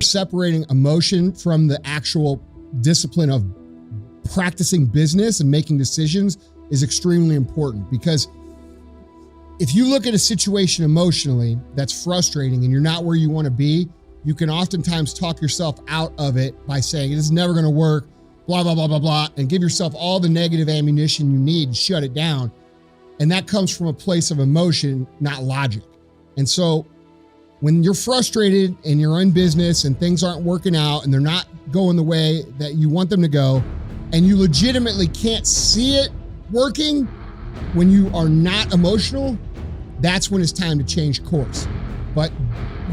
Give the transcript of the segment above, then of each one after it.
separating emotion from the actual discipline of practicing business and making decisions is extremely important, because if you look at a situation emotionally that's frustrating and you're not where you want to be, you can oftentimes talk yourself out of it by saying this is never going to work, blah, blah, blah, blah, blah, and give yourself all the negative ammunition you need to shut it down. And that comes from a place of emotion, not logic. And so when you're frustrated and you're in business and things aren't working out and they're not going the way that you want them to go, and you legitimately can't see it working when you are not emotional, that's when it's time to change course. But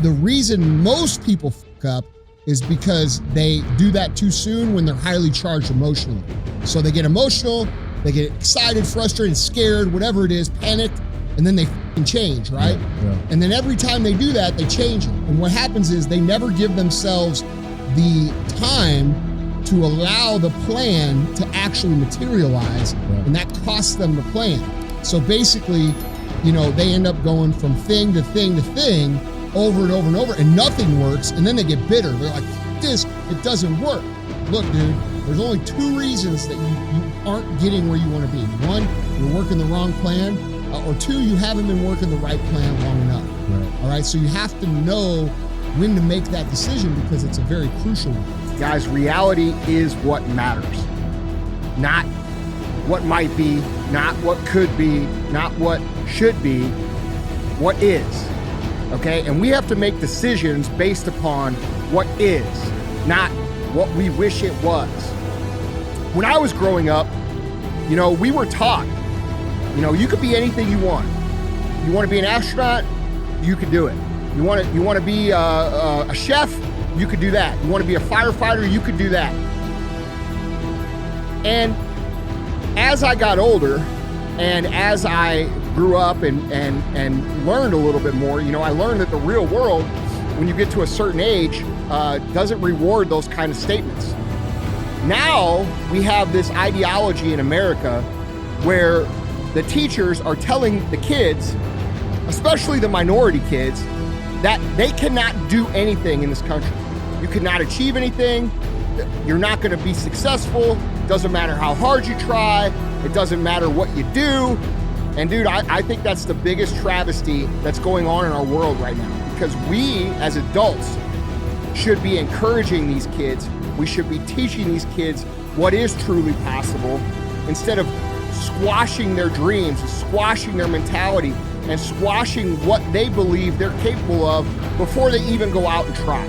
the reason most people fuck up is because they do that too soon when they're highly charged emotionally. So they get emotional, they get excited, frustrated, scared, whatever it is, panicked, and then they change, right? Yeah. And then every time they do that, they change it. And what happens is they never give themselves the time to allow the plan to actually materialize, and that costs them the plan. So basically, they end up going from thing to thing to thing over and over and over, and nothing works, and then they get bitter. They're like, it doesn't work. Look, dude, there's only two reasons that you aren't getting where you want to be. One, you're working the wrong plan, or two, you haven't been working the right plan long enough. Right. All right, so you have to know when to make that decision, because it's a very crucial one. Guys, reality is what matters. Not what might be, not what could be, not what should be, what is. Okay? And we have to make decisions based upon what is, not what we wish it was. When I was growing up, we were taught, you could be anything you want. You want to be an astronaut, you could do it. You want to be a chef, you could do that. You want to be a firefighter, you could do that. And as I got older, and as I grew up and learned a little bit more, I learned that the real world, when you get to a certain age, doesn't reward those kind of statements. Now we have this ideology in America where the teachers are telling the kids, especially the minority kids, that they cannot do anything in this country. You cannot achieve anything. You're not going to be successful. Doesn't matter how hard you try. It doesn't matter what you do. And dude, I think that's the biggest travesty that's going on in our world right now, because we as adults should be encouraging these kids. We should be teaching these kids what is truly possible, instead of squashing their dreams, squashing their mentality, and squashing what they believe they're capable of before they even go out and try.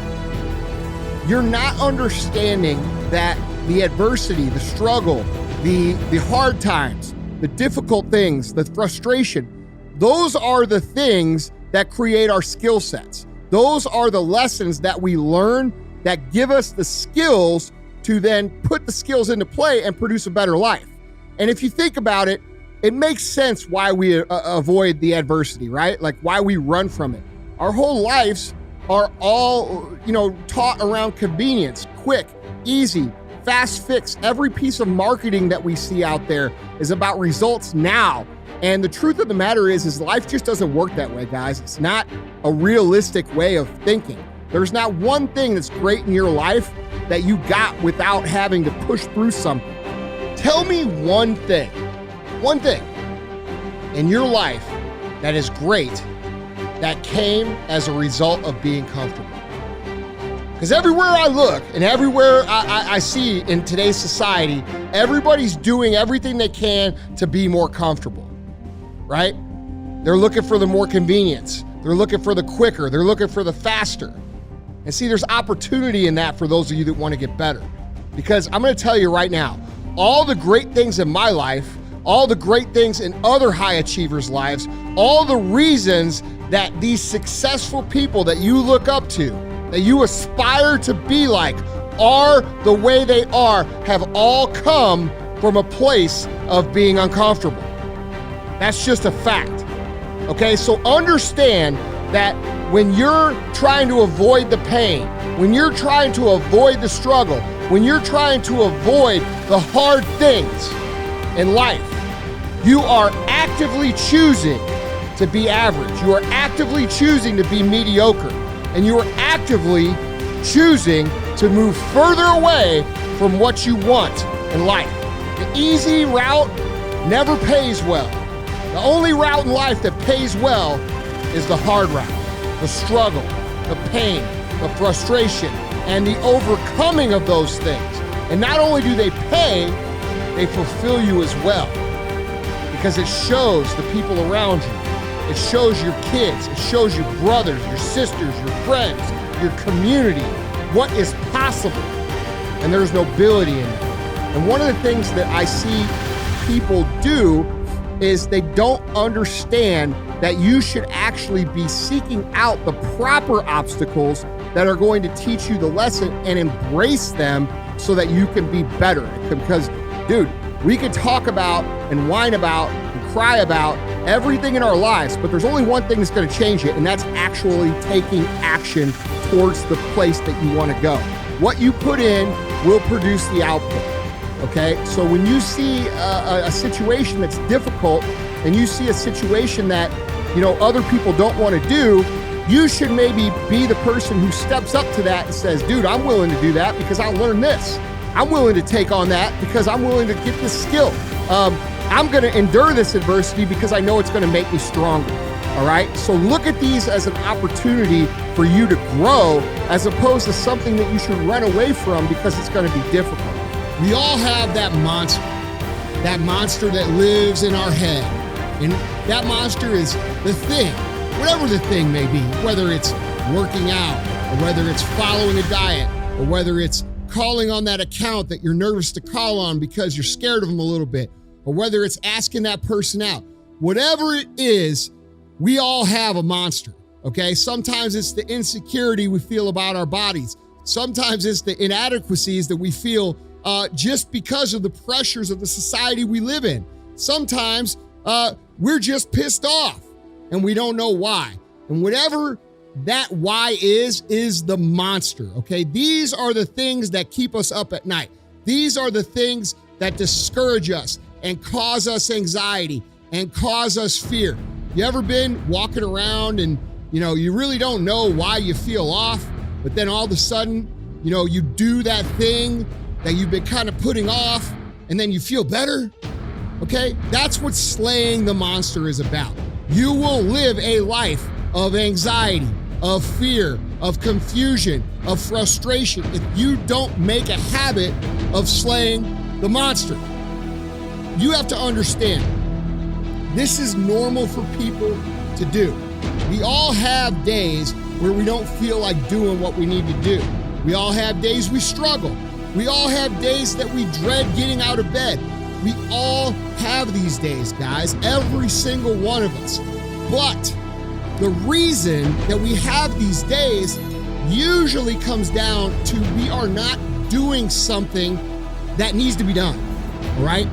You're not understanding that the adversity, the struggle, the hard times, the difficult things, the frustration, those are the things that create our skill sets. Those are the lessons that we learn that give us the skills to then put the skills into play and produce a better life. And if you think about it, it makes sense why we avoid the adversity, right? Like why we run from it. Our whole lives are all, taught around convenience, quick, easy, fast fix. Every piece of marketing that we see out there is about results now. And the truth of the matter is life just doesn't work that way, guys. It's not a realistic way of thinking. There's not one thing that's great in your life that you got without having to push through something. Tell me one thing in your life that is great that came as a result of being comfortable. Because everywhere I look and everywhere I see in today's society, everybody's doing everything they can to be more comfortable, right? They're looking for the more convenience. They're looking for the quicker. They're looking for the faster. And see, there's opportunity in that for those of you that want to get better. Because I'm going to tell you right now, all the great things in my life, all the great things in other high achievers' lives, all the reasons that these successful people that you look up to, that you aspire to be like, are the way they are, have all come from a place of being uncomfortable. That's just a fact. Okay, so understand that when you're trying to avoid the pain, when you're trying to avoid the struggle, when you're trying to avoid the hard things in life, you are actively choosing to be average. You are actively choosing to be mediocre. And you are actively choosing to move further away from what you want in life. The easy route never pays well. The only route in life that pays well is the hard route, the struggle, the pain, the frustration, and the overcoming of those things. And not only do they pay, they fulfill you as well, because it shows the people around you. It shows your kids, it shows your brothers, your sisters, your friends, your community, what is possible. And there's nobility in it. And one of the things that I see people do is they don't understand that you should actually be seeking out the proper obstacles that are going to teach you the lesson and embrace them so that you can be better. Because, dude, we could talk about and whine about and cry about everything in our lives, but there's only one thing that's going to change it, and that's actually taking action towards the place that you want to go. What you put in will produce the output. Okay, so when you see a situation that's difficult and you see a situation that, you know, other people don't want to do, you should maybe be the person who steps up to that and says, dude, I'm willing to do that because I learned this. I'm willing to take on that because I'm willing to get this skill. I'm going to endure this adversity because I know it's going to make me stronger. All right, so look at these as an opportunity for you to grow as opposed to something that you should run away from because it's going to be difficult. We all have that monster that lives in our head. And that monster is the thing, whatever the thing may be, whether it's working out, or whether it's following a diet, or whether it's calling on that account that you're nervous to call on because you're scared of them a little bit, or whether it's asking that person out. Whatever it is, we all have a monster, okay? Sometimes it's the insecurity we feel about our bodies. Sometimes it's the inadequacies that we feel just because of the pressures of the society we live in. Sometimes we're just pissed off and we don't know why. And whatever that why is the monster, okay? These are the things that keep us up at night. These are the things that discourage us and cause us anxiety and cause us fear. You ever been walking around and, you know, you really don't know why you feel off, but then all of a sudden, you know, you do that thing that you've been kind of putting off, and then you feel better, okay? That's what slaying the monster is about. You will live a life of anxiety, of fear, of confusion, of frustration if you don't make a habit of slaying the monster. You have to understand, this is normal for people to do. We all have days where we don't feel like doing what we need to do. We all have days we struggle. We all have days that we dread getting out of bed. We all have these days, guys, every single one of us. But the reason that we have these days usually comes down to we are not doing something that needs to be done, all right?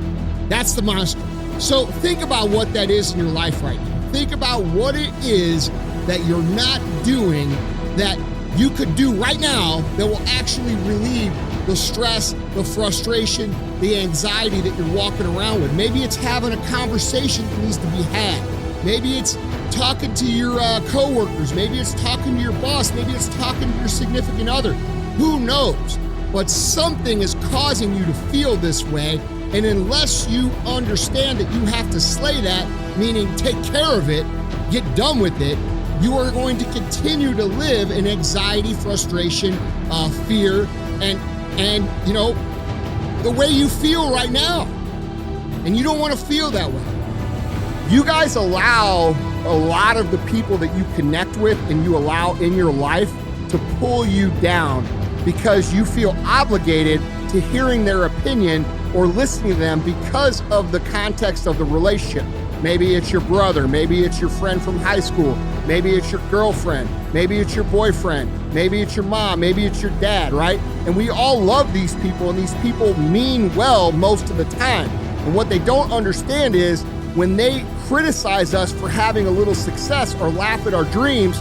That's the monster. So think about what that is in your life right now. Think about what it is that you're not doing that you could do right now that will actually relieve the stress, the frustration, the anxiety that you're walking around with. Maybe it's having a conversation that needs to be had. Maybe it's talking to your coworkers. Maybe it's talking to your boss. Maybe it's talking to your significant other. Who knows? But something is causing you to feel this way. And unless you understand that you have to slay that, meaning take care of it, get done with it, you are going to continue to live in anxiety, frustration, fear, and you know, the way you feel right now. And you don't want to feel that way. You guys allow a lot of the people that you connect with and you allow in your life to pull you down because you feel obligated to hearing their opinion or listening to them because of the context of the relationship. Maybe it's your brother, maybe it's your friend from high school, maybe it's your girlfriend, maybe it's your boyfriend, maybe it's your mom, maybe it's your dad, right? And we all love these people, and these people mean well most of the time. And what they don't understand is when they criticize us for having a little success or laugh at our dreams,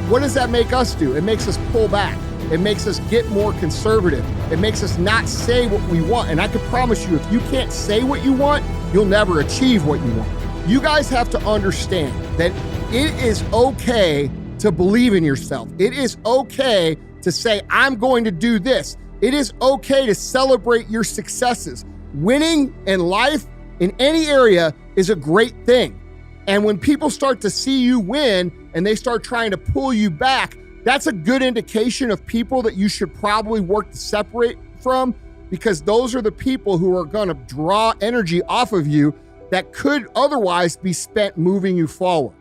what does that make us do? It makes us pull back. It makes us get more conservative. It makes us not say what we want. And I can promise you, if you can't say what you want, you'll never achieve what you want. You guys have to understand that it is okay to believe in yourself. It is okay to say, I'm going to do this. It is okay to celebrate your successes. Winning in life in any area is a great thing. And when people start to see you win and they start trying to pull you back, that's a good indication of people that you should probably work to separate from, because those are the people who are going to draw energy off of you that could otherwise be spent moving you forward.